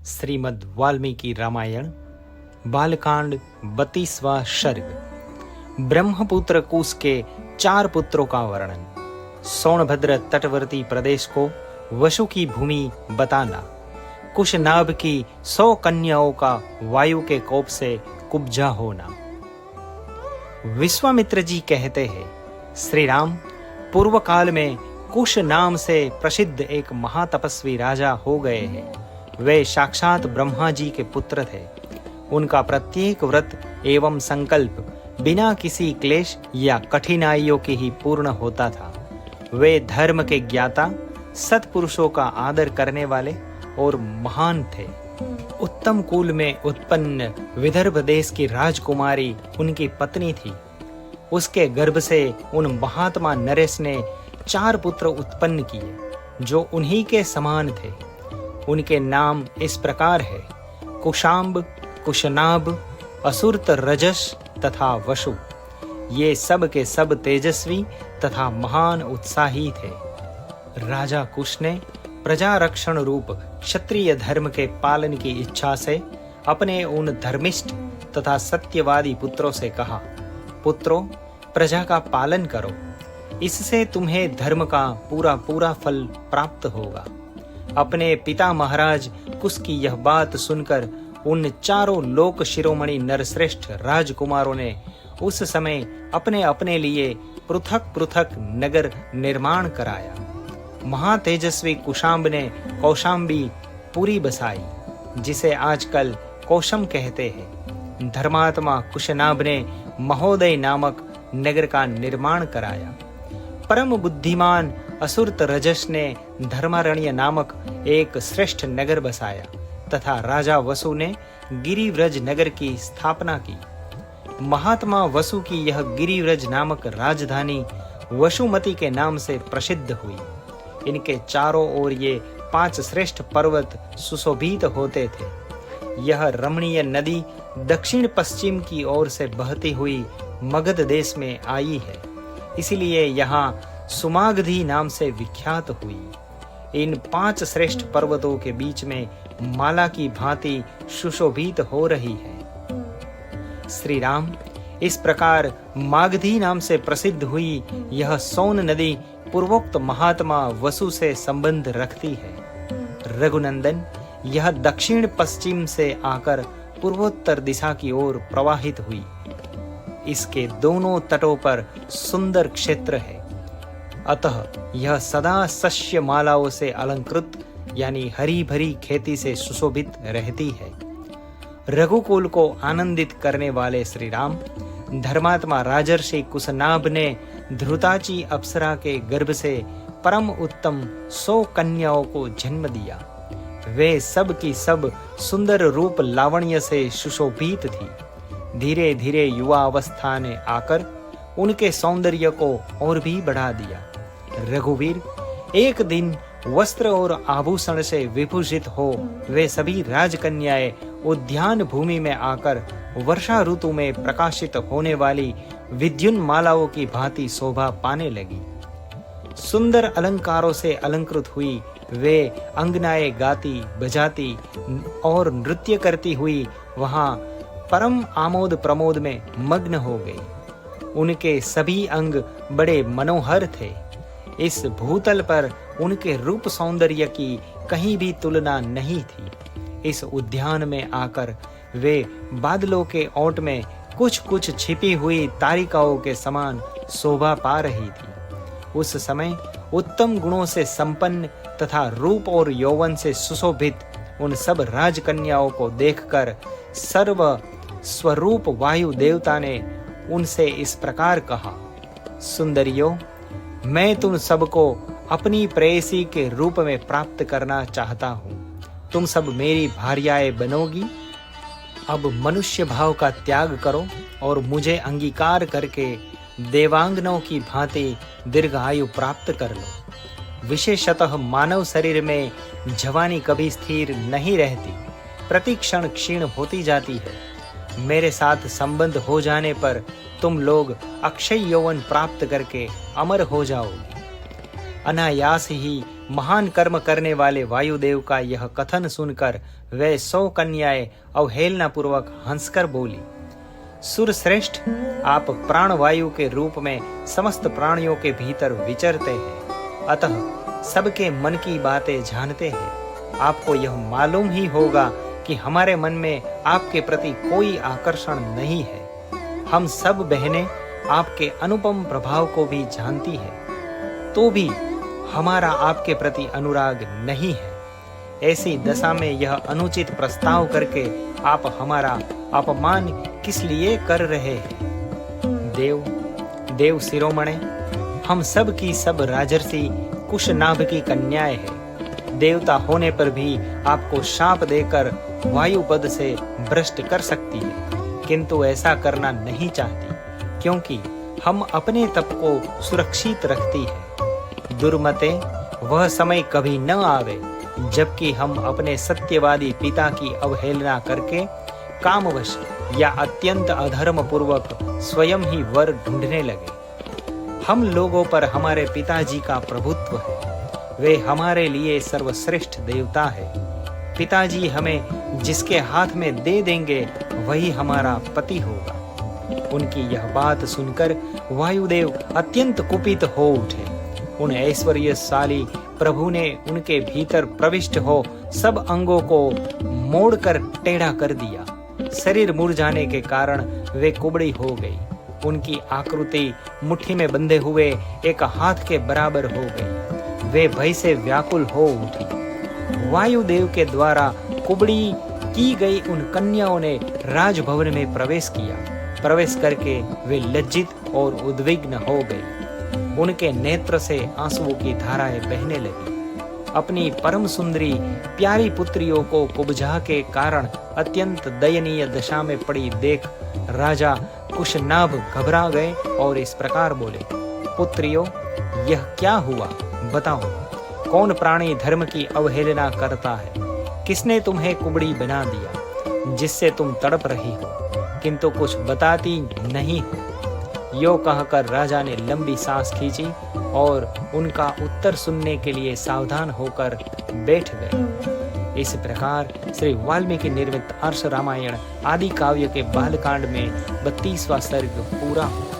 श्रीमद् वाल्मीकि रामायण बालकांड 32वां सर्ग। ब्रह्मपुत्र कुश के 4 पुत्रों का वर्णन। सोनभद्र तटवर्ती प्रदेश को वसु की भूमि बताना। कुशनाभ की 100 कन्याओं का वायु के कोप से कुब्जा होना। विश्वामित्र जी कहते हैं, श्री राम पूर्व काल में कुश नाम से प्रसिद्ध एक महातपस्वी राजा हो गए हैं। वे साक्षात ब्रह्मा जी के पुत्र थे। उनका प्रत्येक व्रत एवं संकल्प बिना किसी क्लेश या कठिनाइयों के ही पूर्ण होता था। वे धर्म के ज्ञाता, सत्पुरुषों का आदर करने वाले और महान थे। उत्तम कुल में उत्पन्न विदर्भ देश की राजकुमारी उनकी पत्नी थी। उसके गर्भ से उन महात्मा नरेश ने 4 पुत्र उत्पन्न किए, जो उन्हीं के समान थे। उनके नाम इस प्रकार है: कुशांब, कुशनाभ, असुरत रजस तथा वसु। ये सब के सब तेजस्वी तथा महान उत्साही थे। राजा कुश ने प्रजा रक्षण रूप क्षत्रिय धर्म के पालन की इच्छा से अपने उन धर्मिष्ठ तथा सत्यवादी पुत्रों से कहा, पुत्रों, प्रजा का पालन करो, इससे तुम्हें धर्म का पूरा पूरा फल प्राप्त होगा। अपने पिता महाराज कुश की यह बात सुनकर उन 4 लोक शिरोमणि नरश्रेष्ठ राजकुमारों ने उस समय अपने अपने लिए पृथक पृथक नगर निर्माण कराया। महातेजस्वी कुशांब ने कौशांबी पुरी बसाई, जिसे आजकल कौशम कहते हैं। धर्मात्मा कुशनाभ ने महोदय नामक नगर का निर्माण कराया। परम बुद्धिमान असुरत रजस ने धर्मारण्य नामक एक श्रेष्ठ नगर बसाया तथा राजा वसु ने गिरिव्रज नगर की स्थापना की। महात्मा वसु की यह गिरिव्रज नामक राजधानी वसुमती के नाम से प्रसिद्ध हुई। इनके चारों ओर ये 5 श्रेष्ठ पर्वत सुशोभित होते थे। यह रमणीय नदी दक्षिण पश्चिम की ओर से बहती हुई मगध देश में आई है, इसलिए यहाँ सुमागधी नाम से विख्यात हुई। इन 5 श्रेष्ठ पर्वतों के बीच में माला की भांति सुशोभित हो रही है। श्री राम, इस प्रकार मागधी नाम से प्रसिद्ध हुई यह सोन नदी पूर्वोक्त महात्मा वसु से संबंध रखती है। रघुनंदन, यह दक्षिण पश्चिम से आकर पूर्वोत्तर दिशा की ओर प्रवाहित हुई। इसके दोनों तटों पर सुंदर क्षेत्र है, अतः यह सदा सस्य मालाओं से अलंकृत यानी हरी भरी खेती से सुशोभित रहती है। रघुकुल को आनंदित करने वाले श्री राम, धर्मात्मा राजर्षि कुशनाभ ने ध्रुताची अप्सरा के गर्भ से परम उत्तम 100 कन्याओं को जन्म दिया। वे सब की सब सुंदर रूप लावण्य से सुशोभित थी। धीरे धीरे युवा अवस्था ने आकर उनके सौंदर्य को और भी बढ़ा दिया। रघुवीर, एक दिन वस्त्र और आभूषण से विभूषित हो वे सभी राजकन्याएं उद्यान भूमि में आकर वर्षा ऋतु में प्रकाशित होने वाली विद्युन मालाओं की भांति शोभा पाने लगी। सुंदर अलंकारों से अलंकृत हुई वे अंगनाएं गाती बजाती और नृत्य करती हुई वहां परम आमोद प्रमोद में मग्न हो गई। उनके सभी अंग बड़े मनोहर थे। इस भूतल पर उनके रूप सौंदर्य की कहीं भी तुलना नहीं थी। इस उद्यान में आकर वे बादलों के ओट में कुछ कुछ छिपी हुई तारिकाओं के समान शोभा पा रही थी। उस समय उत्तम गुणों से संपन्न तथा रूप और यौवन से सुशोभित उन सब राजकन्याओं को देखकर सर्व स्वरूप वायु देवता ने उनसे इस प्रकार कहा, सुंदरियों, मैं तुम सबको अपनी प्रेयसी के रूप में प्राप्त करना चाहता हूँ। तुम सब मेरी भार्याएं बनोगी। अब मनुष्य भाव का त्याग करो और मुझे अंगीकार करके देवांगनों की भांति दीर्घायु प्राप्त कर लो। विशेषतः मानव शरीर में जवानी कभी स्थिर नहीं रहती, प्रतिक्षण क्षीण होती जाती है। मेरे साथ संबंध हो जाने पर तुम लोग अक्षय यौवन प्राप्त करके अमर हो जाओगे। अनायास ही महान कर्म करने वाले वायुदेव का यह कथन सुनकर वे 100 कन्याएं अवहेलना पूर्वक हंसकर बोली, सुरश्रेष्ठ, आप प्राणवायु के रूप में समस्त प्राणियों के भीतर विचरते हैं, अतः सबके मन की बातें जानते हैं। आपको यह मालूम ही होगा कि हमारे मन में आपके प्रति कोई आकर्षण नहीं है। हम सब बहनें आपके अनुपम प्रभाव को भी जानती है, तो भी हमारा आपके प्रति अनुराग नहीं है। ऐसी दशा में यह अनुचित प्रस्ताव करके आप हमारा अपमान किस लिए कर रहे हैं? देव शिरोमणे, हम सब की सब राजर्षि कुशनाभ की कन्याएं हैं। देवता होने पर भी आपको शाप देकर वायुपद से भ्रष्ट कर सकती है, किंतु ऐसा करना नहीं चाहती, क्योंकि हम अपने तप को सुरक्षित रखती है। दुर्मते, वह समय कभी न आवे जबकि हम अपने सत्यवादी पिता की अवहेलना करके कामवश या अत्यंत अधर्म पूर्वक स्वयं ही वर ढूंढने लगे। हम लोगों पर हमारे पिताजी का प्रभुत्व है, वे हमारे लिए सर्वश्रेष्ठ देवता है। पिताजी हमें जिसके हाथ में दे देंगे वही हमारा पति होगा। उनकी यह बात सुनकर वायुदेव अत्यंत कुपित हो उठे। उन ऐश्वर्यशाली प्रभु ने उनके भीतर प्रविष्ट हो सब अंगों को मोड़कर टेढ़ा कर दिया। शरीर मुरझाने के कारण वे कुबड़ी हो गई। उनकी आकृति मुट्ठी में बंधे हुए एक हाथ के बराबर हो गई। वे भय से व्याकुल हो उठी। वायुदेव के द्वारा कुबड़ी की गई उन कन्याओं ने राजभवन में प्रवेश किया। प्रवेश करके वे लज्जित और उद्विग्न हो गई। उनके नेत्र से आंसुओं की धाराएं बहने लगी। अपनी परम सुंदरी प्यारी पुत्रियों को कुब्जा के कारण अत्यंत दयनीय दशा में पड़ी देख राजा कुशनाभ घबरा गए और इस प्रकार बोले, पुत्रियों, यह क्या हुआ? बताओ, कौन प्राणी धर्म की अवहेलना करता है? किसने तुम्हें कुबड़ी बना दिया जिससे तुम तड़प रही हो, किंतु कुछ बताती नहीं हो? यो कहकर राजा ने लंबी सांस खींची और उनका उत्तर सुनने के लिए सावधान होकर बैठ गए। इस प्रकार श्री वाल्मीकि निर्मित अर्ष रामायण आदि काव्य के बालकांड में 32वां सर्ग पूरा हुआ।